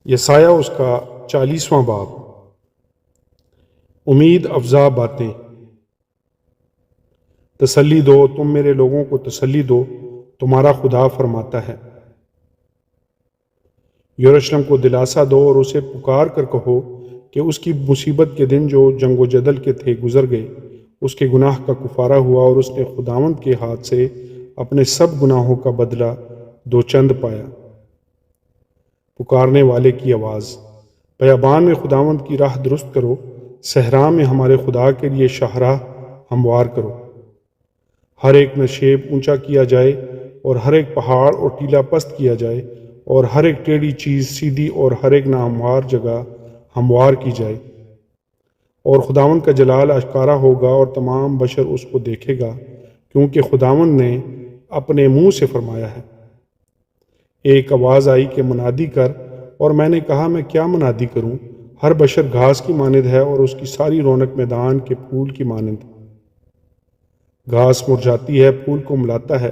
یسایہ اس کا 40واں باب۔ امید افزا باتیں۔ تسلی دو، تم میرے لوگوں کو تسلی دو، تمہارا خدا فرماتا ہے۔ یروشلم کو دلاسا دو اور اسے پکار کر کہو کہ اس کی مصیبت کے دن جو جنگ و جدل کے تھے گزر گئے، اس کے گناہ کا کفارہ ہوا اور اس نے خداوند کے ہاتھ سے اپنے سب گناہوں کا بدلہ دوچند پایا۔ پکارنے والے کی آواز۔ بیابان میں خداوند کی راہ درست کرو، صحرا میں ہمارے خدا کے لیے شاہراہ ہموار کرو۔ ہر ایک نشیب اونچا کیا جائے اور ہر ایک پہاڑ اور ٹیلہ پست کیا جائے، اور ہر ایک ٹیڑھی چیز سیدھی اور ہر ایک ناہموار جگہ ہموار کی جائے۔ اور خداوند کا جلال اشکارا ہوگا اور تمام بشر اس کو دیکھے گا، کیونکہ خداوند نے اپنے منہ سے فرمایا ہے۔ ایک آواز آئی کہ منادی کر، اور میں نے کہا میں کیا منادی کروں؟ ہر بشر گھاس کی مانند ہے اور اس کی ساری رونق میدان کے پھول کی مانند۔ گھاس مرجھاتی ہے، پھول کو ملاتا ہے،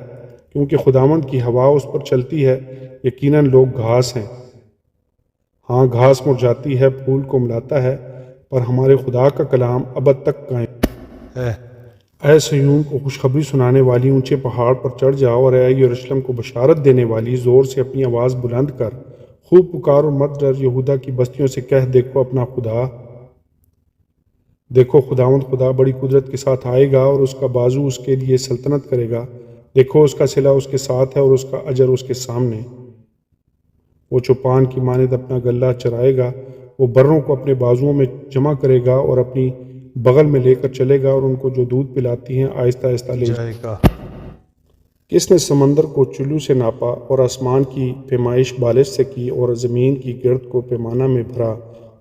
کیونکہ خداوند کی ہوا اس پر چلتی ہے۔ یقیناً لوگ گھاس ہیں، ہاں گھاس مرجھاتی ہے، پھول کو ملاتا ہے، پر ہمارے خدا کا کلام ابد تک قائم ہے۔ اے صہیون کو خوشخبری سنانے والی، اونچے پہاڑ پر چڑھ جاؤ، اور اے یروشلم کو بشارت دینے والی، زور سے اپنی آواز بلند کر، خوب پکار اور مت ڈر۔ یہودا کی بستیوں سے کہہ، دیکھو اپنا خدا، دیکھو خداوند خدا بڑی قدرت کے ساتھ آئے گا، اور اس کا بازو اس کے لیے سلطنت کرے گا۔ دیکھو اس کا صلہ اس کے ساتھ ہے اور اس کا اجر اس کے سامنے۔ وہ چوپان کی مانند اپنا غلہ چرائے گا، وہ بروں کو اپنے بازوؤں میں جمع کرے گا اور اپنی بغل میں لے کر چلے گا، اور ان کو جو دودھ پلاتی ہیں آہستہ آہستہ لے جائے گا۔ کس نے سمندر کو چلو سے ناپا اور آسمان کی پیمائش بالش سے کی، اور زمین کی گرد کو پیمانہ میں بھرا،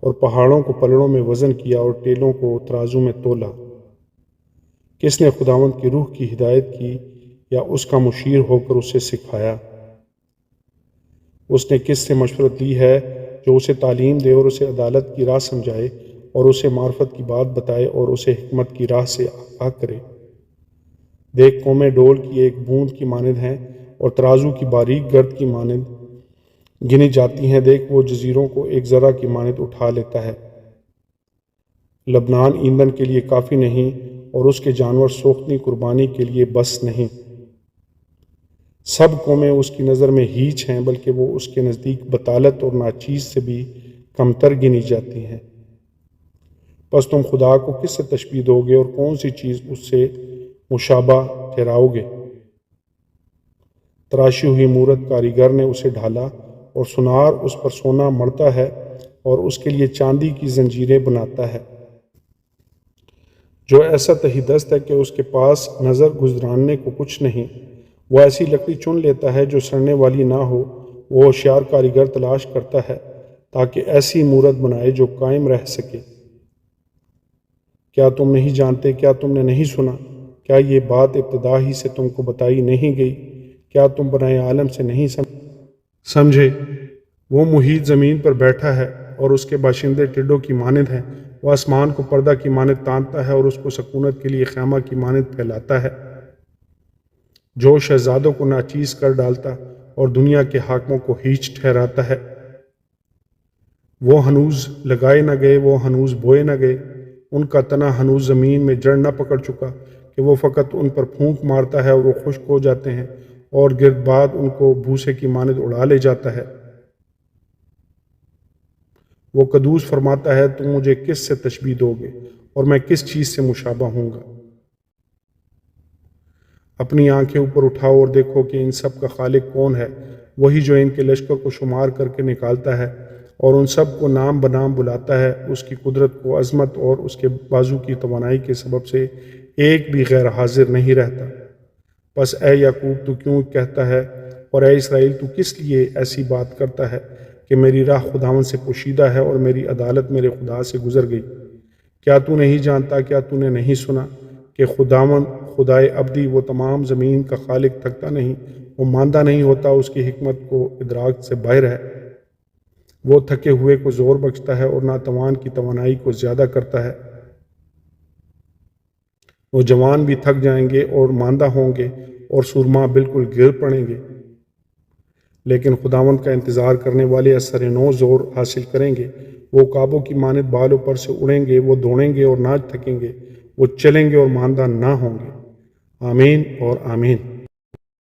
اور پہاڑوں کو پلڑوں میں وزن کیا، اور ٹیلوں کو ترازو میں تولا؟ کس نے خداوند کی روح کی ہدایت کی، یا اس کا مشیر ہو کر اسے سکھایا؟ اس نے کس سے مشورت لی ہے جو اسے تعلیم دے اور اسے عدالت کی راہ سمجھائے، اور اسے معرفت کی بات بتائے اور اسے حکمت کی راہ سے آگاہ کرے؟ دیکھ قومیں ڈول کی ایک بوند کی مانند ہیں، اور ترازو کی باریک گرد کی مانند گنی جاتی ہیں۔ دیکھ وہ جزیروں کو ایک ذرہ کی مانند اٹھا لیتا ہے۔ لبنان ایندھن کے لیے کافی نہیں، اور اس کے جانور سوختنی قربانی کے لیے بس نہیں۔ سب قومیں اس کی نظر میں ہیچ ہیں، بلکہ وہ اس کے نزدیک بطالت اور ناچیز سے بھی کمتر گنی جاتی ہیں۔ پس تم خدا کو کس سے تشبیہ دو گے، اور کون سی چیز اس سے مشابہ ٹھہراؤ گے؟ تراشی ہوئی مورت کاریگر نے اسے ڈھالا، اور سونار اس پر سونا مڑتا ہے، اور اس کے لیے چاندی کی زنجیریں بناتا ہے۔ جو ایسا تہی دست ہے کہ اس کے پاس نظر گزراننے کو کچھ نہیں، وہ ایسی لکڑی چن لیتا ہے جو سڑنے والی نہ ہو۔ وہ ہوشیار کاریگر تلاش کرتا ہے تاکہ ایسی مورت بنائے جو قائم رہ سکے۔ کیا تم نہیں جانتے؟ کیا تم نے نہیں سنا؟ کیا یہ بات ابتدا ہی سے تم کو بتائی نہیں گئی؟ کیا تم بنائے عالم سے نہیں سمجھے؟ وہ محیط زمین پر بیٹھا ہے، اور اس کے باشندے ٹڈوں کی مانند ہیں۔ وہ آسمان کو پردہ کی مانند تانتا ہے، اور اس کو سکونت کے لیے خیمہ کی مانند پھیلاتا ہے۔ جو شہزادوں کو ناچیز کر ڈالتا اور دنیا کے حاکموں کو ہیچ ٹھہراتا ہے۔ وہ ہنوز لگائے نہ گئے، وہ ہنوز بوئے نہ گئے، ان کا تنا ہنوز زمین میں جڑ نہ پکڑ چکا کہ وہ فقط ان پر پھونک مارتا ہے اور وہ خشک ہو جاتے ہیں، اور گرد بعد ان کو بھوسے کی مانند اڑا لے جاتا ہے۔ وہ قدوس فرماتا ہے، تم مجھے کس سے تشبیہ دو گے، اور میں کس چیز سے مشابہ ہوں گا؟ اپنی آنکھیں اوپر اٹھاؤ اور دیکھو کہ ان سب کا خالق کون ہے۔ وہی جو ان کے لشکر کو شمار کر کے نکالتا ہے، اور ان سب کو نام بنام بلاتا ہے۔ اس کی قدرت کو عظمت اور اس کے بازو کی توانائی کے سبب سے ایک بھی غیر حاضر نہیں رہتا۔ پس اے یعقوب تو کیوں کہتا ہے، اور اے اسرائیل تو کس لیے ایسی بات کرتا ہے کہ میری راہ خداوند سے پوشیدہ ہے، اور میری عدالت میرے خدا سے گزر گئی؟ کیا تو نہیں جانتا؟ کیا تو نے نہیں سنا کہ خداوند خدائے ابدی، وہ تمام زمین کا خالق، تھکتا نہیں، وہ ماندہ نہیں ہوتا، اس کی حکمت کو ادراک سے باہر ہے۔ وہ تھکے ہوئے کو زور بخشتا ہے، اور ناتوان کی توانائی کو زیادہ کرتا ہے۔ وہ جوان بھی تھک جائیں گے اور ماندہ ہوں گے، اور سورما بالکل گر پڑیں گے۔ لیکن خداوند کا انتظار کرنے والے اثر نو زور حاصل کریں گے۔ وہ کعبوں کی مانند بالوں پر سے اڑیں گے، وہ دوڑیں گے اور نہ تھکیں گے، وہ چلیں گے اور ماندہ نہ ہوں گے۔ آمین اور آمین۔